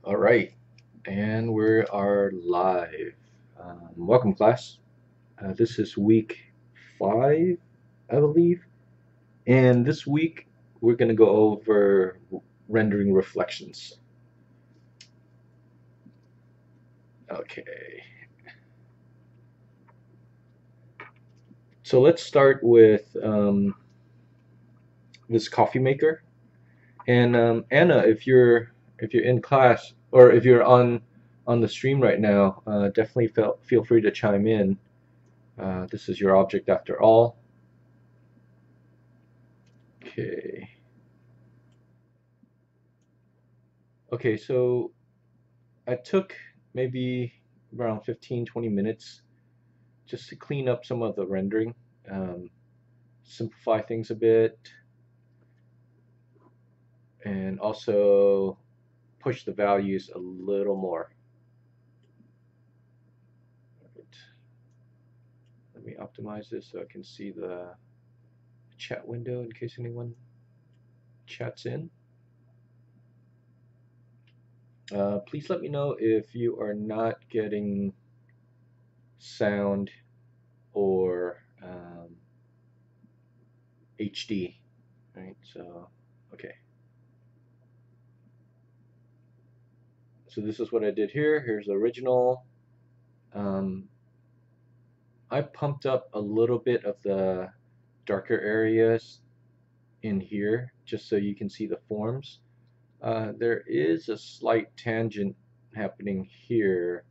All right, and we are live. Welcome, class. This is week 5, I believe, and this week we're going to go over rendering reflections. Okay, so let's start with this coffee maker. And Anna, if you're in class or if you're on the stream right now, definitely feel free to chime in. This is your object after all. Okay. Okay, so I took maybe around 15-20 minutes just to clean up some of the rendering, um, simplify things a bit, and also push the values a little more. Right. Let me optimize this so I can see the chat window in case anyone chats in. Please let me know if you are not getting sound or HD. Right, so okay. So this is what I did here. Here's the original. Um, I pumped up a little bit of the darker areas in here just so you can see the forms. There is a slight tangent happening here,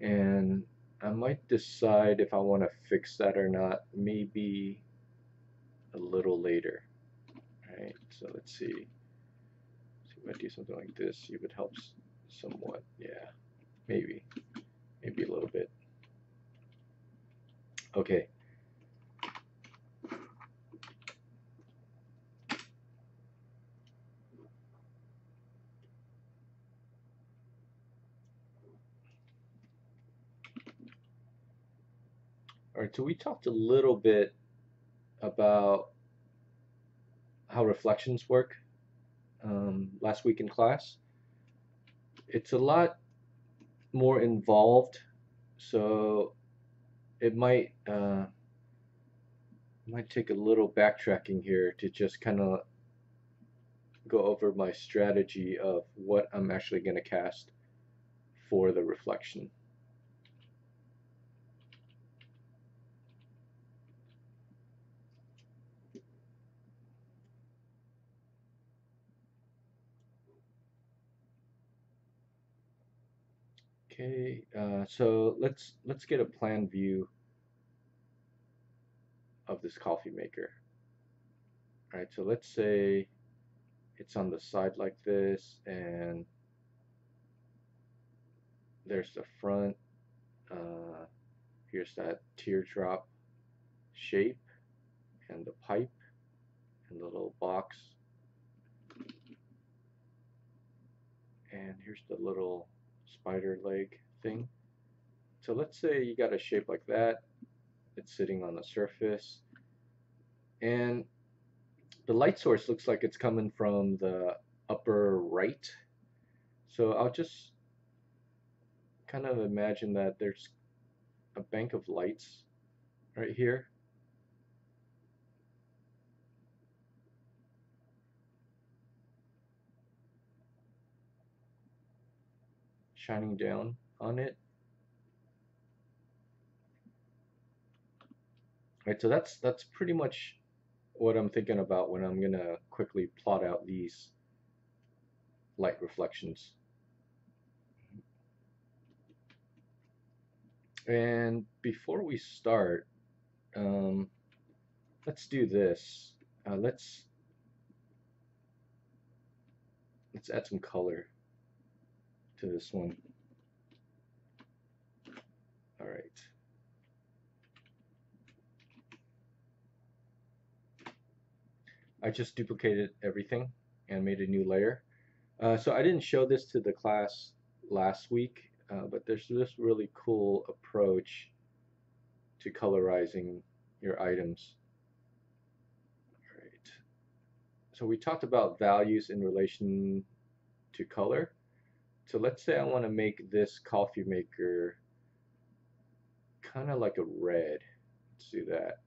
and I might decide if I want to fix that or not, maybe a little later. All right, so let's see. See if I do something like this, see if it helps somewhat. Yeah, maybe a little bit. Okay. All right, so we talked a little bit about how reflections work last week in class. It's a lot more involved, so it might take a little backtracking here to just kind of go over my strategy of what I'm actually going to cast for the reflection. Okay, so let's get a plan view of this coffee maker. All right, so let's say it's on the side like this, and there's the front. Uh, Here's that teardrop shape and the pipe and the little box. And here's the little spider leg thing. So let's say you got a shape like that. It's sitting on the surface. And the light source looks like it's coming from the upper right. So I'll just kind of imagine that there's a bank of lights right here, shining down on it. Right, so that's pretty much what I'm thinking about when I'm gonna quickly plot out these light reflections. And before we start, um, let's do this. Let's add some color to this one. All right. I just duplicated everything and made a new layer. So I didn't show this to the class last week, but there's this really cool approach to colorizing your items. All right. So we talked about values in relation to color. So let's say I want to make this coffee maker kind of like a red. Let's do that.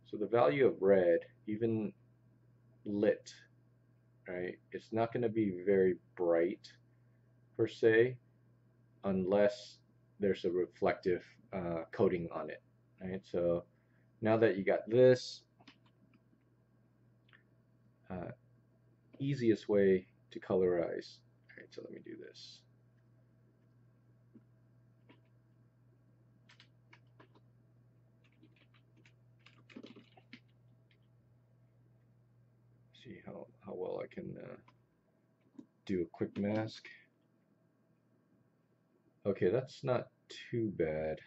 So the value of red, even lit, right? It's not going to be very bright per se unless there's a reflective coating on it, right? So now that you got this, uh, easiest way to colorize. All right, so let me do this. See how well I can do a quick mask. Okay, that's not too bad.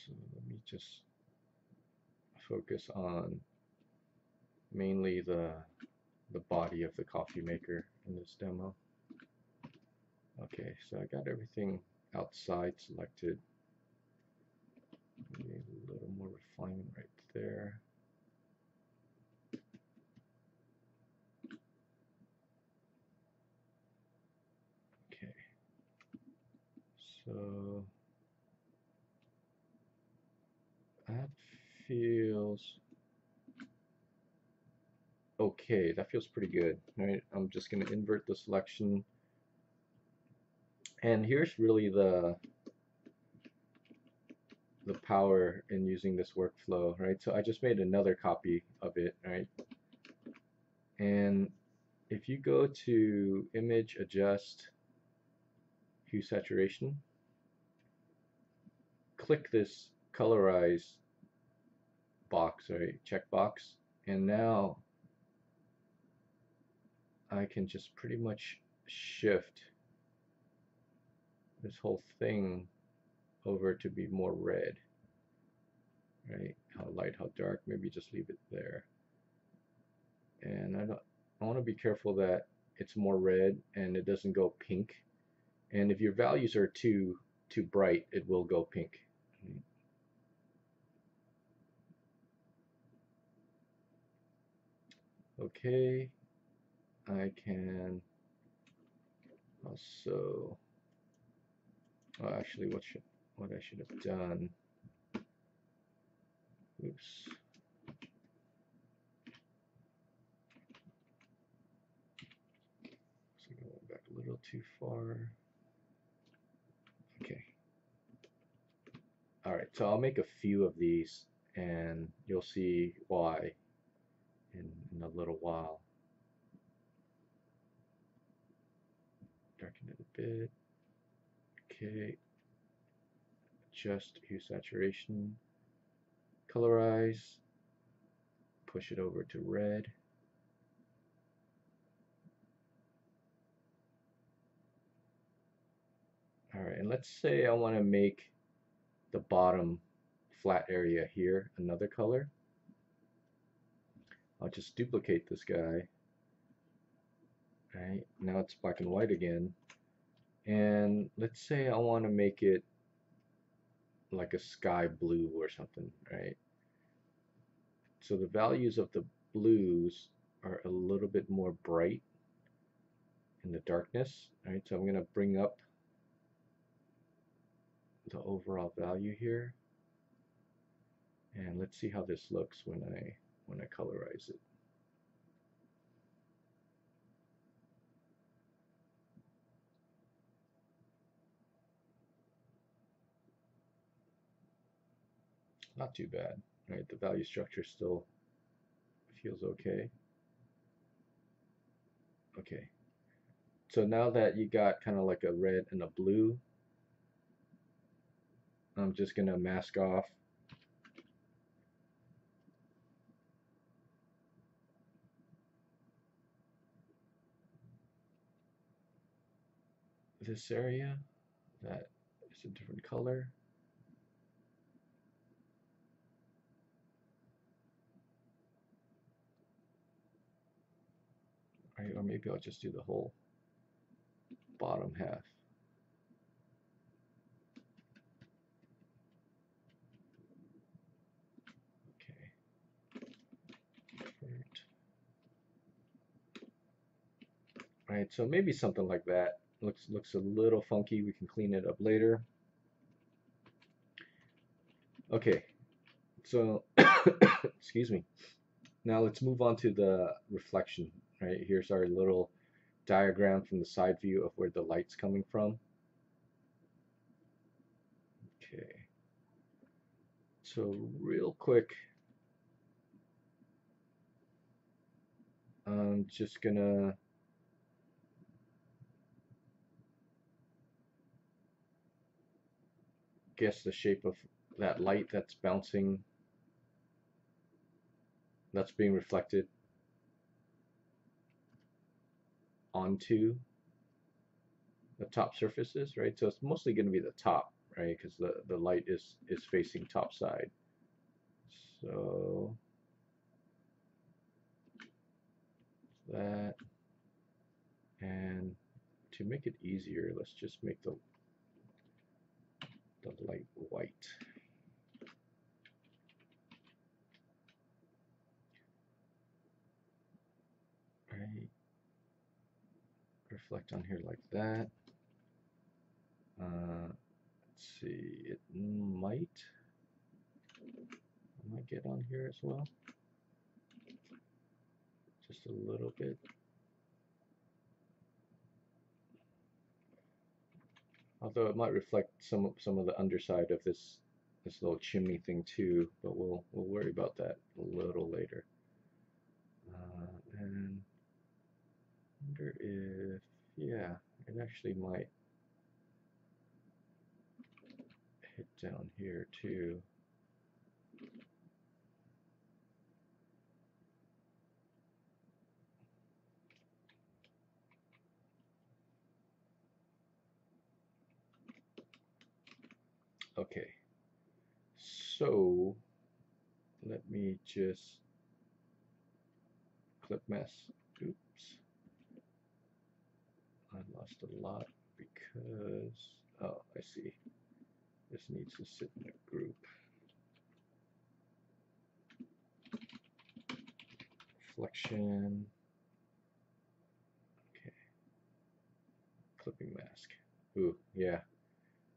So let me just focus on mainly the body of the coffee maker in this demo. Okay, so I got everything outside selected. Maybe a little more refinement right there. Okay, so that feels okay. That feels pretty good. All right, I'm just going to invert the selection. And here's really the power in using this workflow, right? So I just made another copy of it, right? And if you go to image, adjust, hue saturation, click this colorize box, right? Checkbox, and now I can just pretty much shift this whole thing over to be more red, right? How light, how dark, maybe just leave it there. And I want to be careful that it's more red and it doesn't go pink. And if your values are too bright, it will go pink. Okay, I can also, well, actually, what I should have done. Oops. So going back a little too far. Okay. All right, so I'll make a few of these, and you'll see why in a little while. Darken it a bit. Okay. Adjust hue saturation. Colorize. Push it over to red. All right, and let's say I want to make the bottom flat area here another color. I'll just duplicate this guy. All right, now it's black and white again. And let's say I want to make it like a sky blue or something, right? So the values of the blues are a little bit more bright in the darkness, right? So I'm going to bring up the overall value here. And let's see how this looks when I colorize it. Not too bad, right? The value structure still feels okay. Okay. So now that you got kind of like a red and a blue, I'm just going to mask off this area that is a different color. right? Or maybe I'll just do the whole bottom half. Okay. Perfect. All right, so maybe something like that. Looks a little funky. We can clean it up later. Okay, so excuse me. Now let's move on to the reflection. Right, here's our little diagram from the side view of where the light's coming from. Okay, so real quick, I'm just gonna guess the shape of that light that's bouncing, that's being reflected onto the top surfaces, right? So it's mostly going to be the top, right? Because the light is facing top side. So that, and to make it easier, let's just make the light white. Right. Reflect on here like that. Let's see, it might get on here as well. Just a little bit. Although it might reflect some of the underside of this little chimney thing too, but we'll worry about that a little later. And I wonder if, yeah, it actually might hit down here too. Okay, so let me just clip mask. Oops, I lost a lot because, oh, I see. This needs to sit in a group. Reflection. Okay. Clipping mask. Ooh, yeah.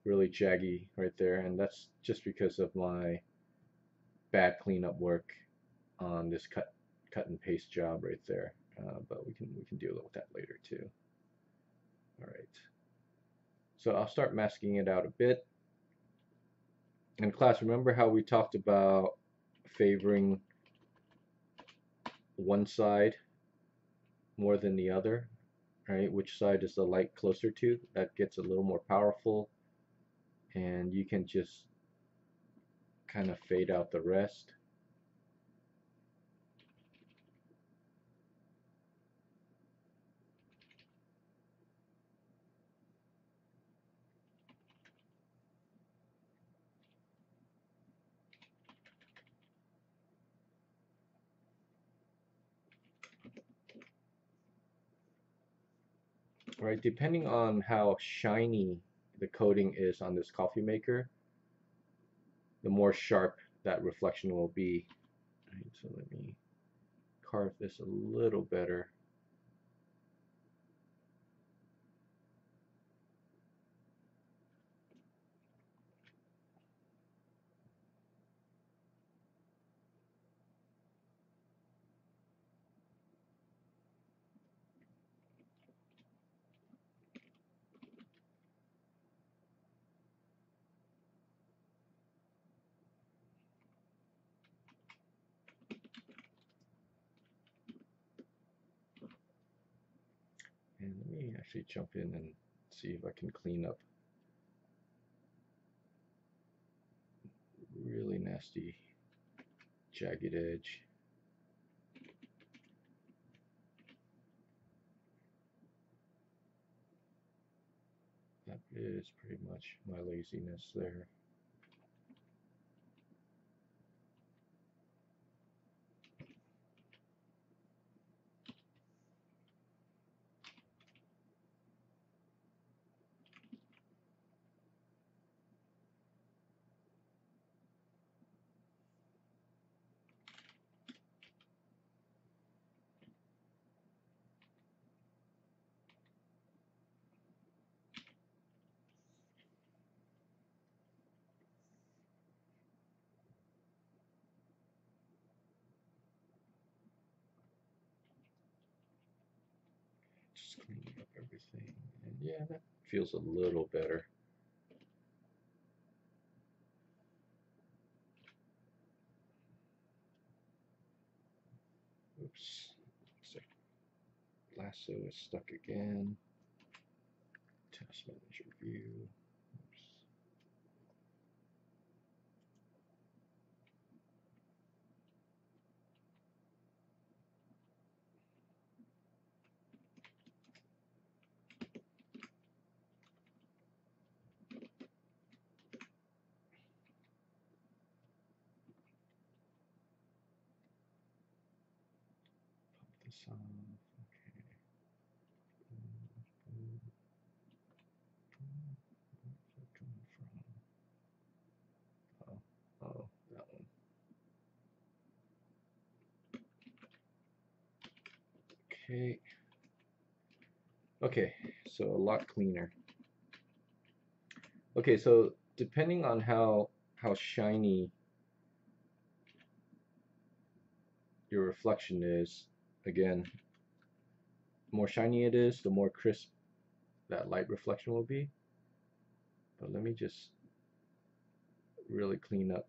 Really jaggy right there, and that's just because of my bad cleanup work on this cut and paste job right there. But we can deal with that later too. All right. So I'll start masking it out a bit. In class, remember how we talked about favoring one side more than the other, right? Which side is the light closer to? That gets a little more powerful, and you can just kind of fade out the rest. Right, depending on how shiny the coating is on this coffee maker, the more sharp that reflection will be. Right, so let me carve this a little better. And let me actually jump in and see if I can clean up really nasty jagged edge. That is pretty much my laziness there. Just cleaning up everything. And yeah, that feels a little better. Oops. So lasso is stuck again. Task manager view. Oops. Pop this off. Okay. Where's that coming from? Oh, that one. Okay. Okay, so a lot cleaner. Okay, so depending on how shiny your reflection is, again, the more shiny it is, the more crisp that light reflection will be. But let me just really clean up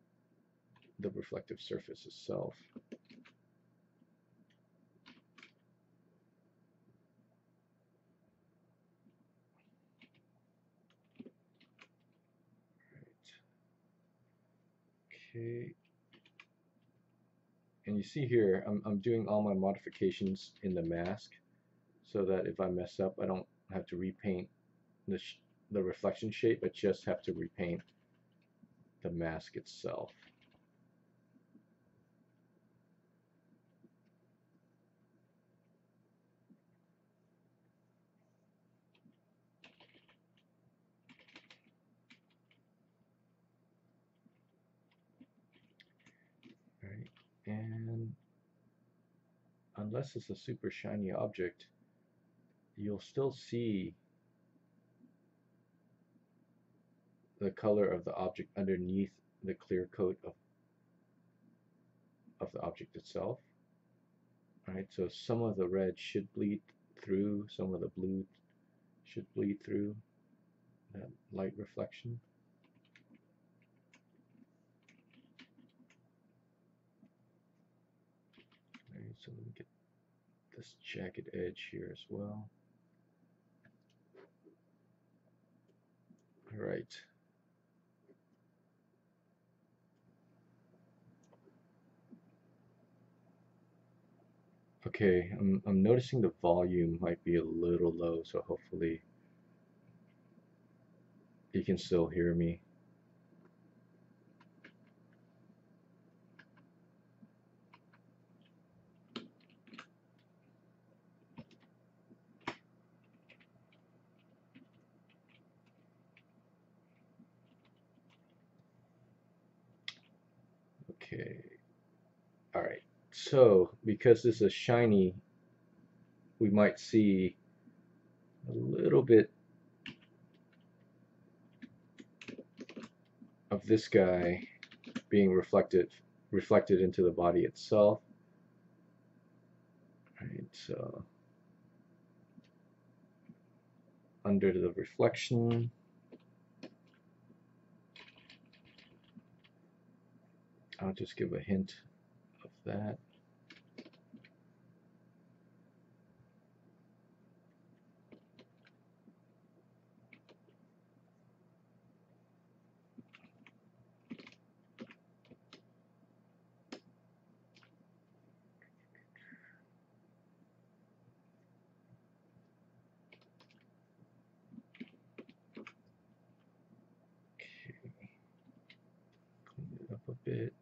the reflective surface itself. Okay. And you see here, I'm doing all my modifications in the mask so that if I mess up, I don't have to repaint the reflection shape, I just have to repaint the mask itself. Right, and unless it's a super shiny object, you'll still see the color of the object underneath the clear coat of the object itself. Right, so some of the red should bleed through, some of the blue should bleed through that light reflection. Right, so let me get this jagged edge here as well. All right. Okay, I'm noticing the volume might be a little low, so hopefully you can still hear me. Okay. All right. So because this is shiny, we might see a little bit of this guy being reflected into the body itself. Right, so under the reflection, I'll just give a hint of that. Okay, clean it up a bit.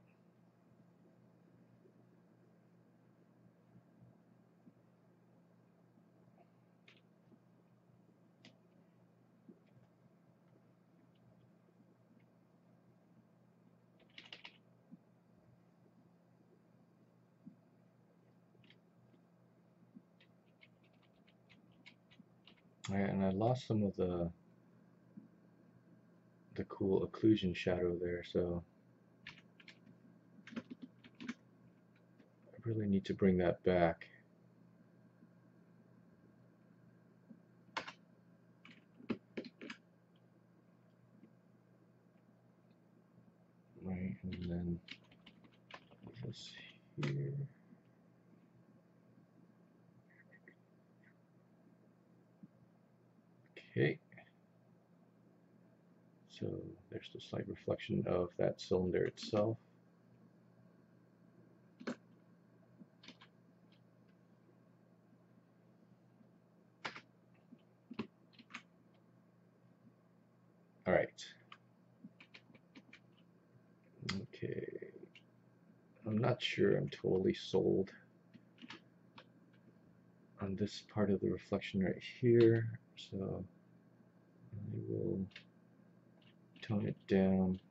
All right, and I lost some of the cool occlusion shadow there, so I really need to bring that back. here. Okay. So there's the slight reflection of that cylinder itself. All right. Okay. I'm not sure I'm totally sold on this part of the reflection right here, so I will tone it down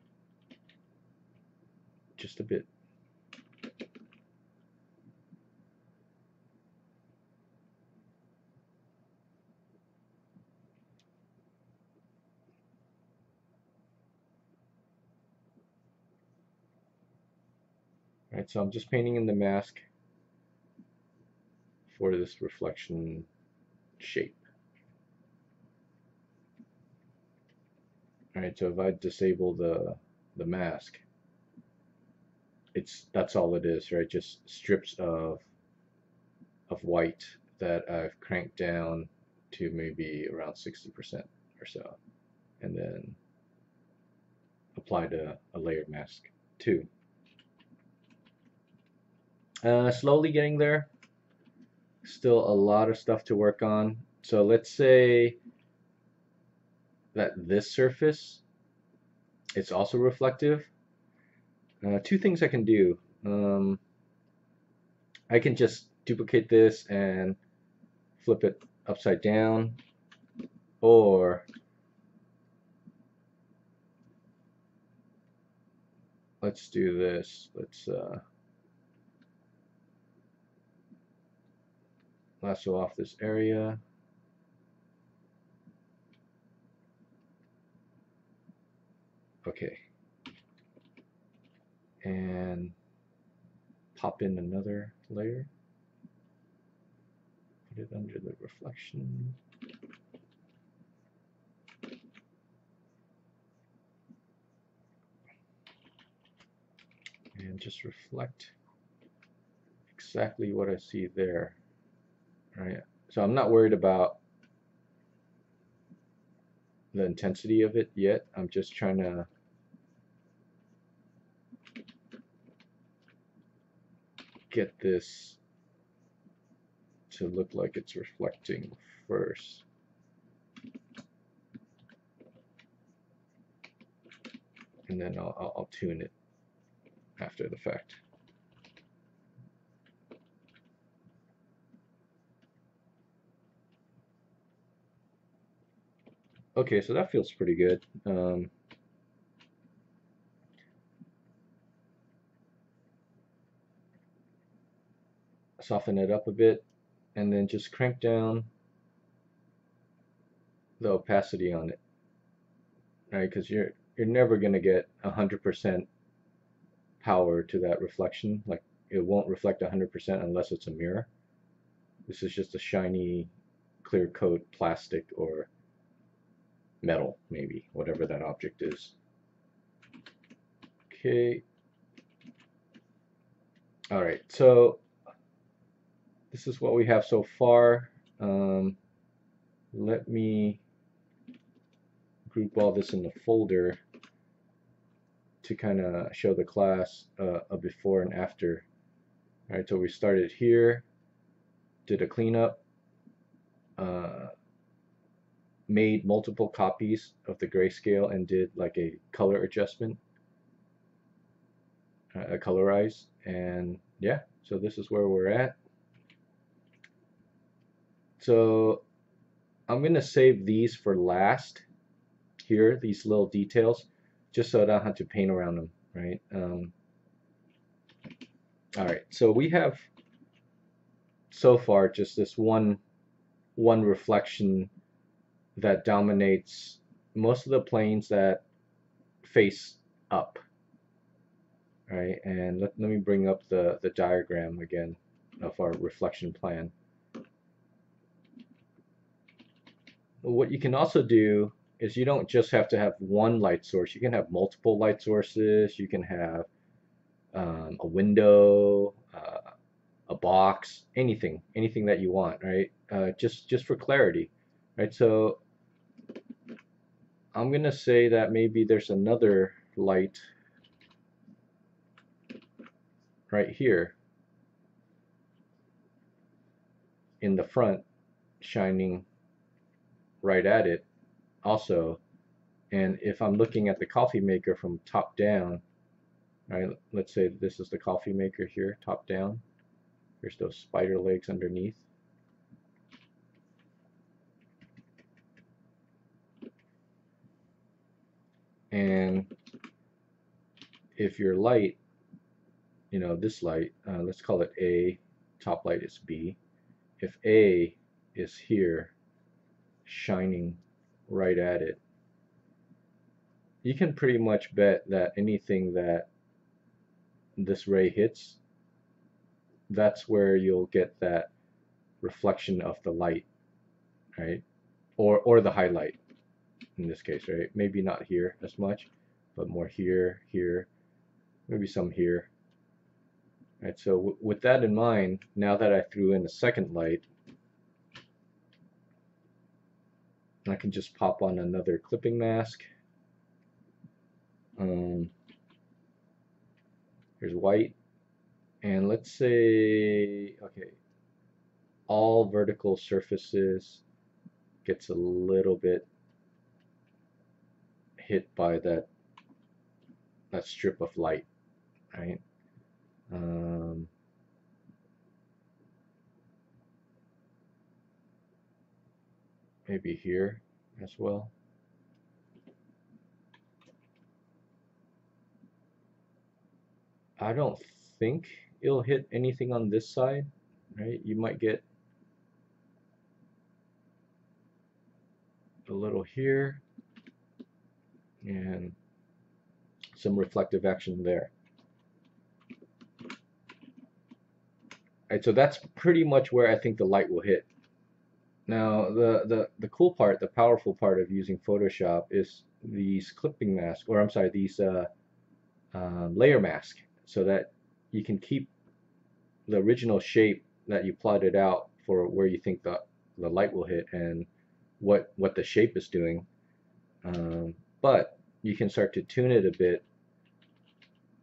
just a bit. All right, so I'm just painting in the mask for this reflection shape. All right, so if I disable the mask, that's all it is, right? Just strips of white that I've cranked down to maybe around 60% or so, and then applied a layered mask too. Slowly getting there. Still a lot of stuff to work on. So let's say that this surface, it's also reflective. Two things I can do. I can just duplicate this and flip it upside down, or let's do this. Let's lasso off this area. Okay. And pop in another layer. Put it under the reflection. And just reflect exactly what I see there. All right. So I'm not worried about the intensity of it yet. I'm just trying to get this to look like it's reflecting first. And then I'll tune it after the fact. Okay, so that feels pretty good. Soften it up a bit, and then just crank down the opacity on it, right? Because you're never gonna get 100% power to that reflection. Like, it won't reflect 100% unless it's a mirror. This is just a shiny, clear coat plastic or metal, maybe, whatever that object is. Okay. All right, so this is what we have so far. Let me group all this in the folder to kind of show the class a before and after. All right, so we started here, did a cleanup, made multiple copies of the grayscale and did like a color adjustment, a colorize, and yeah, so this is where we're at. So I'm gonna save these for last here, these little details, just so I don't have to paint around them, right? All right, so we have so far just this one reflection that dominates most of the planes that face up, right? And let me bring up the diagram again of our reflection plan. What you can also do is you don't just have to have one light source. You can have multiple light sources. You can have a window, box, anything that you want, right? Just for clarity, right? So I'm gonna say that maybe there's another light right here in the front shining right at it also. And if I'm looking at the coffee maker from top down, right, let's say this is the coffee maker here, top down. There's those spider legs underneath. And if your light, you know, this light, let's call it A, top light is B. If A is here shining right at it, you can pretty much bet that anything that this ray hits, that's where you'll get that reflection of the light, right? Or the highlight in this case, right? Maybe not here as much, but more here, here, maybe some here. Right, so with that in mind, now that I threw in a second light, I can just pop on another clipping mask. Here's white, and let's say, okay, all vertical surfaces gets a little bit hit by that strip of light, right? Maybe here as well. I don't think it'll hit anything on this side, right? You might get a little here and some reflective action there. Right, so that's pretty much where I think the light will hit. Now, the cool part, the powerful part of using Photoshop is these clipping masks, or I'm sorry, these layer mask, so that you can keep the original shape that you plotted out for where you think the light will hit and what the shape is doing. But you can start to tune it a bit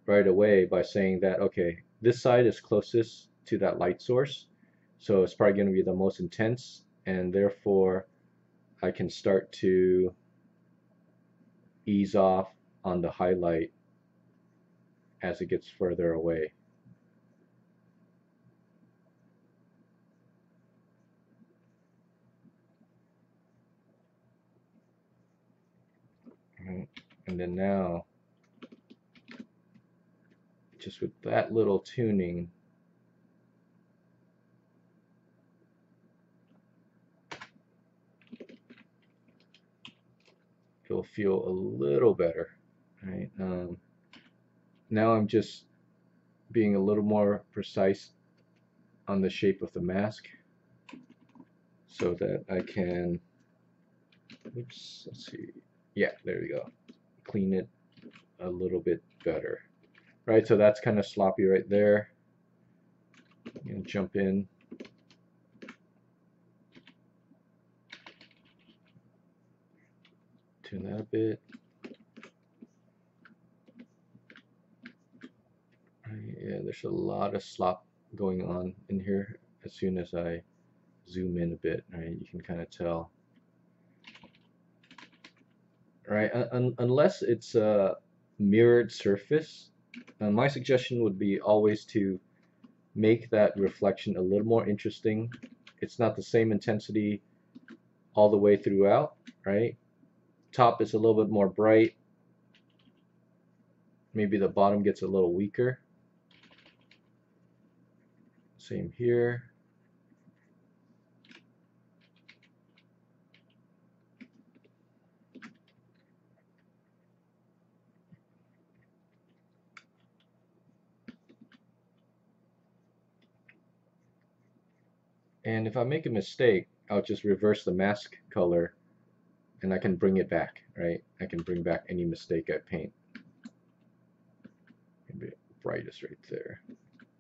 right away by saying that, okay, this side is closest to that light source, so it's probably going to be the most intense, and therefore I can start to ease off on the highlight as it gets further away. And then now, just with that little tuning, it'll feel a little better, right? Now I'm just being a little more precise on the shape of the mask so that I can, oops, let's see, yeah, there we go, clean it a little bit better, right? So that's kind of sloppy right there. And jump in. Tune that a bit. Yeah, there's a lot of slop going on in here. As soon as I zoom in a bit, right, you can kind of tell. Right, unless it's a mirrored surface, my suggestion would be always to make that reflection a little more interesting. It's not the same intensity all the way throughout, right? Top is a little bit more bright. Maybe the bottom gets a little weaker. Same here. And if I make a mistake, I'll just reverse the mask color and I can bring it back, right? I can bring back any mistake I paint. Maybe brightest right there,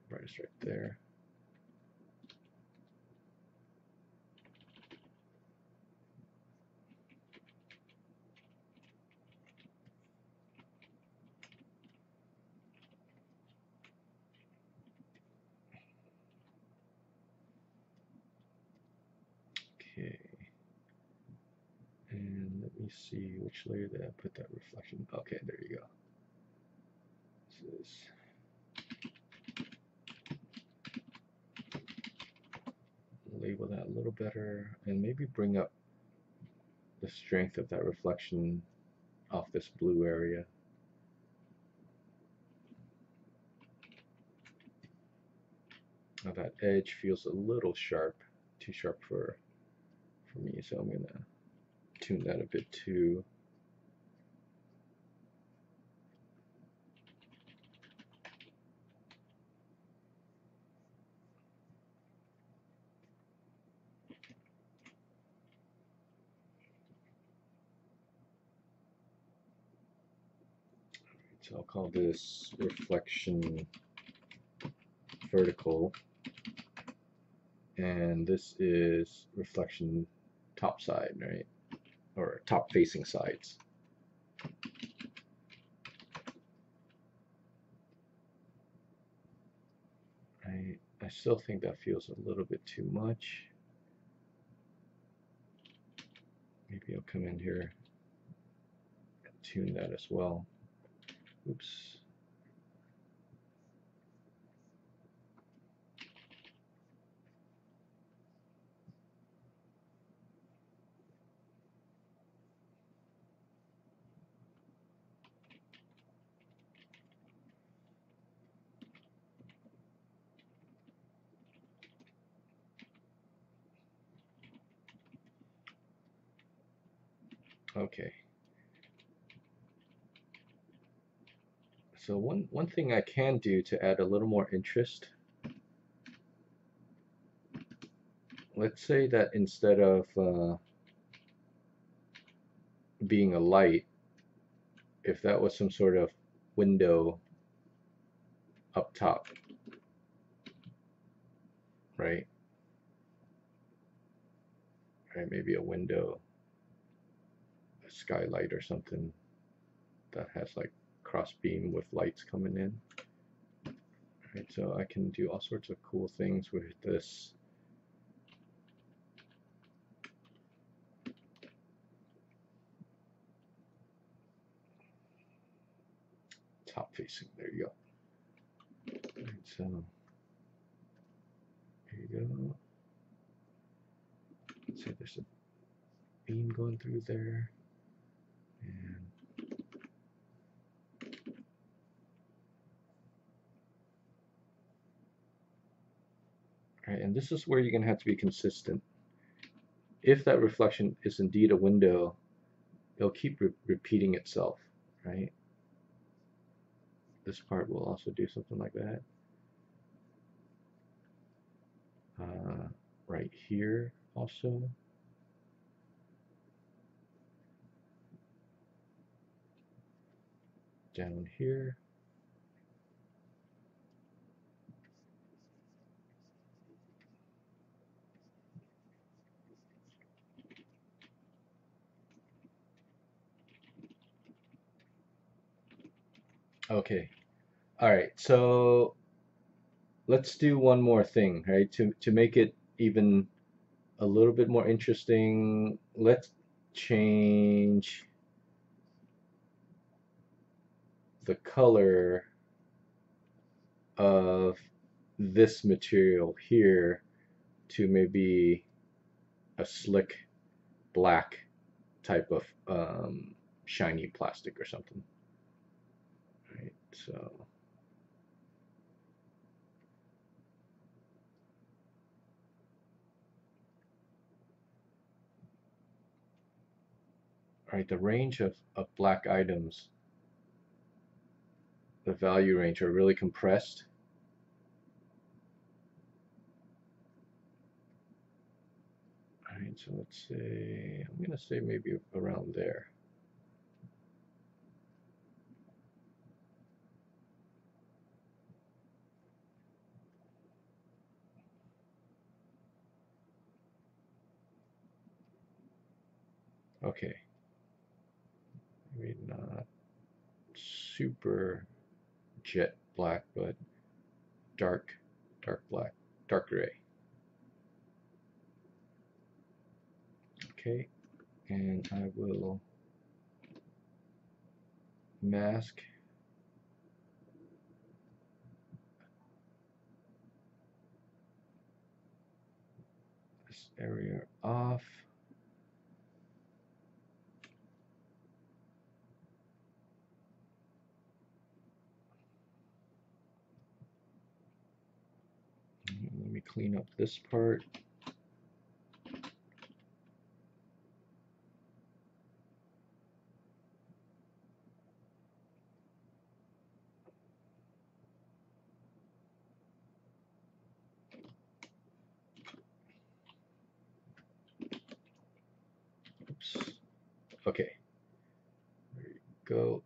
brightest right there. Okay. And let me see which layer did I put that reflection. Okay, there you go. This is label that a little better and maybe bring up the strength of that reflection off this blue area. Now that edge feels a little sharp, too sharp for me, so I'm gonna tune that a bit too. So I'll call this reflection vertical, and this is reflection top side, right? Or top facing sides. I still think that feels a little bit too much. Maybe I'll come in here and tune that as well. Oops. Okay. So one thing I can do to add a little more interest, let's say that instead of being a light, if that was some sort of window up top, right? Right, maybe a window, a skylight or something that has like cross beam with lights coming in. Right, so I can do all sorts of cool things with this. Top facing, there you go. Right, so here you go. Let's say there's a beam going through there, and right, and this is where you're gonna have to be consistent. If that reflection is indeed a window, it'll keep repeating itself, right? This part will also do something like that. Right here also. Down here. Okay. All right. So let's do one more thing, right? To make it even a little bit more interesting, let's change the color of this material here to maybe a slick black type of shiny plastic or something. Right, so right, the range of black items, the value range are really compressed. All right, so let's say, I'm gonna say maybe around there. Okay, maybe not super jet black, but dark black, dark gray. Okay, and I will mask this area off. Let me clean up this part. Oops. Okay, there you go.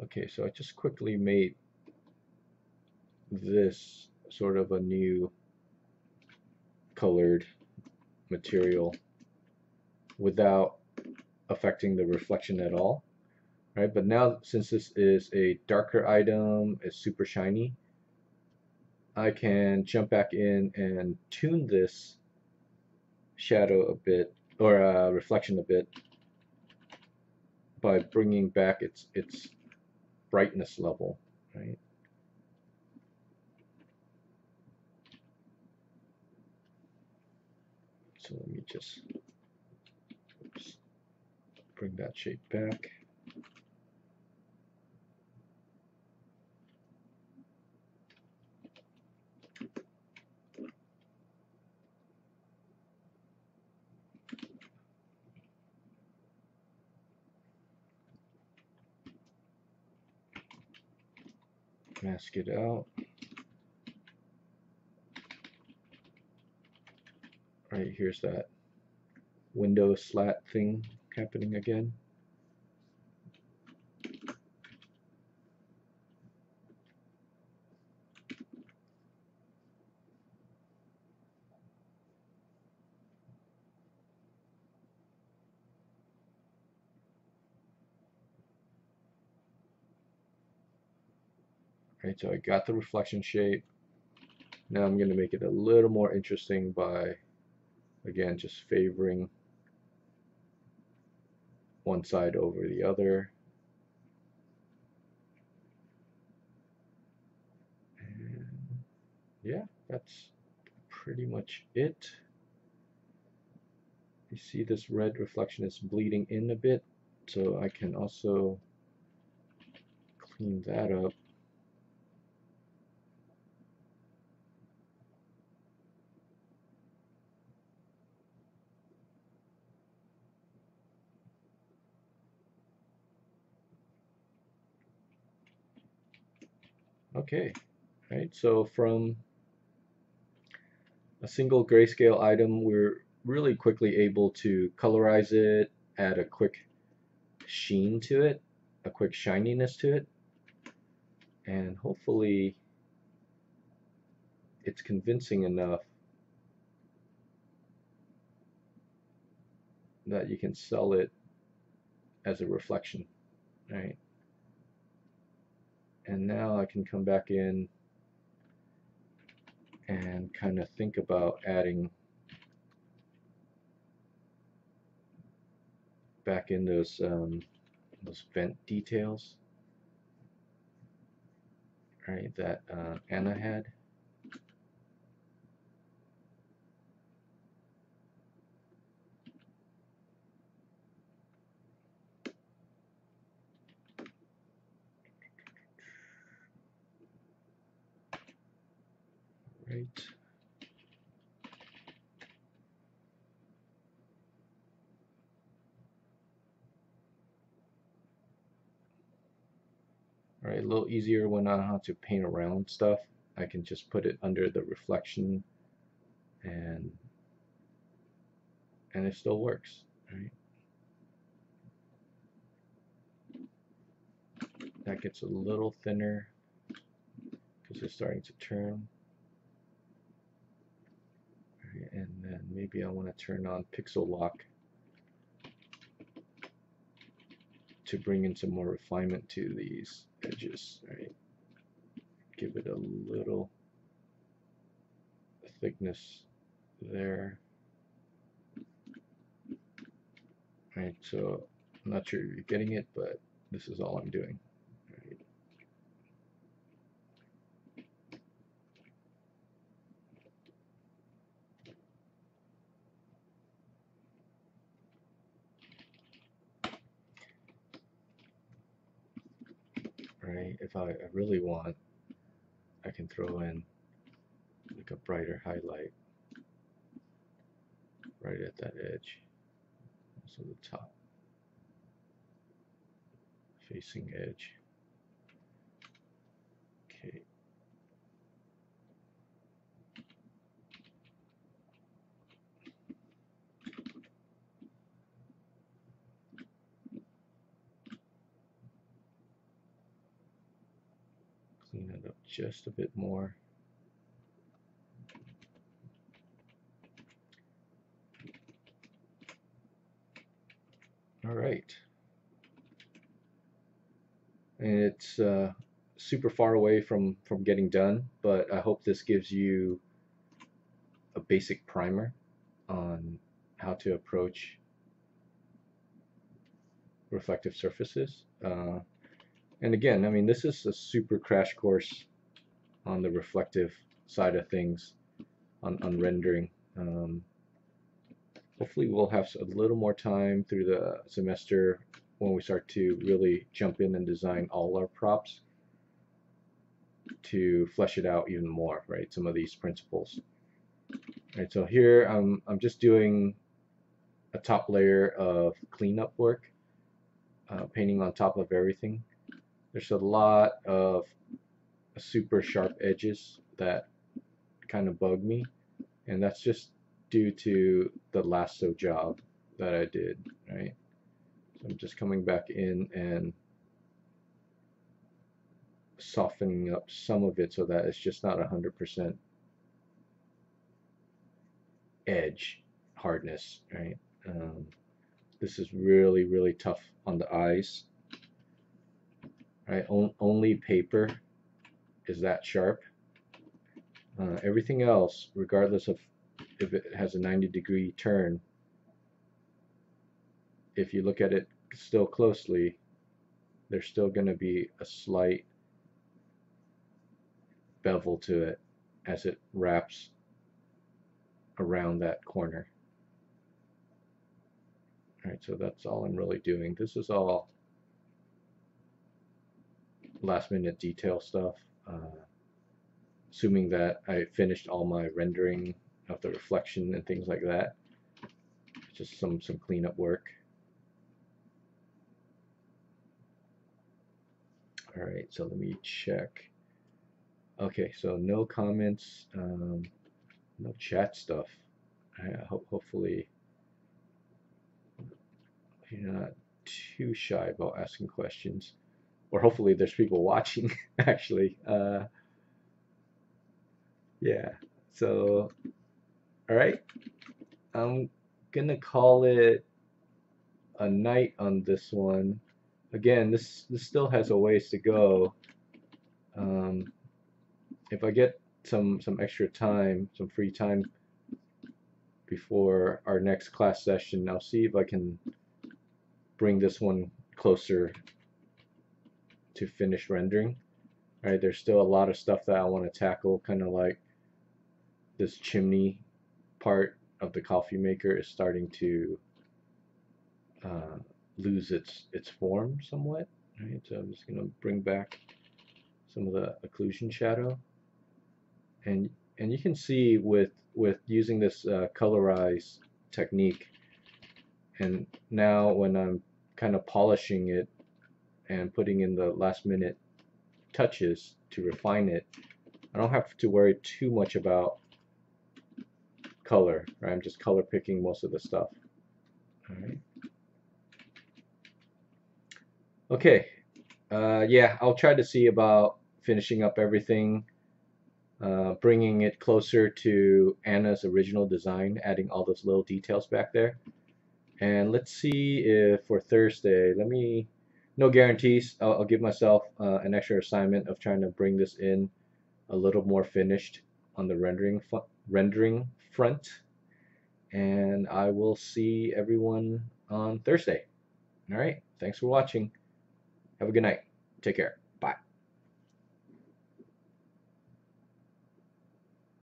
Okay, so I just quickly made this sort of a new colored material without affecting the reflection at all, right? But now, since this is a darker item, it's super shiny, I can jump back in and tune this shadow a bit, or reflection a bit, by bringing back its brightness level, right? So let me just bring that shape back. Mask it out. Right, here's that window slat thing happening again. Right, so I got the reflection shape. Now I'm going to make it a little more interesting by, again, just favoring one side over the other. And yeah, that's pretty much it. You see this red reflection is bleeding in a bit, so I can also clean that up. Okay, right, so from a single grayscale item, we're really quickly able to colorize it, add a quick sheen to it, a quick shininess to it, and hopefully it's convincing enough that you can sell it as a reflection, right? And now I can come back in and kind of think about adding back in those vent details, right, that Anna had. Right. All right, a little easier when I don't have to paint around stuff. I can just put it under the reflection and it still works, right? That gets a little thinner because it's starting to turn. Right, and then maybe I want to turn on pixel lock to bring in some more refinement to these edges, right? Give it a little thickness there. Right, so I'm not sure you're getting it, but this is all I'm doing. Right. Right, if I really want, I can throw in like a brighter highlight right at that edge. So the top facing edge. Okay. Clean it up just a bit more. All right. And it's super far away from getting done, but I hope this gives you a basic primer on how to approach reflective surfaces. And again, I mean, this is a super crash course on the reflective side of things, on rendering. Hopefully we'll have a little more time through the semester when we start to really jump in and design all our props to flesh it out even more, right? Some of these principles. Right, so here I'm just doing a top layer of cleanup work, painting on top of everything. There's a lot of super sharp edges that kind of bug me, and that's just due to the lasso job that I did, right? So I'm just coming back in and softening up some of it so that it's just not 100% edge hardness, right? This is really tough on the eyes, right? Only paper is that sharp. Everything else, regardless of if it has a 90-degree turn, if you look at it still closely, there's still going to be a slight bevel to it as it wraps around that corner. All right, so that's all I'm really doing. This is all last minute detail stuff, assuming that I finished all my rendering of the reflection and things like that. Just some cleanup work. All right, so let me check. Okay, so no comments, no chat stuff. Hopefully you're not too shy about asking questions, or hopefully there's people watching actually. Yeah, so all right, I'm gonna call it a night on this one. Again, this still has a ways to go. If I get some extra time, some free time before our next class session, I'll see if I can bring this one closer to finish rendering. All right, there's still a lot of stuff that I want to tackle, kind of like this chimney part of the coffee maker is starting to lose its form somewhat. Right, so I'm just going to bring back some of the occlusion shadow, and you can see with using this colorize technique, and now when I'm kind of polishing it and putting in the last minute touches to refine it, I don't have to worry too much about color, right? I'm just color picking most of the stuff. All right. Okay. Yeah, I'll try to see about finishing up everything, bringing it closer to Anna's original design, adding all those little details back there. And let's see if for Thursday, no guarantees, I'll give myself an extra assignment of trying to bring this in a little more finished on the rendering front, and I will see everyone on Thursday. All right, thanks for watching. Have a good night. Take care.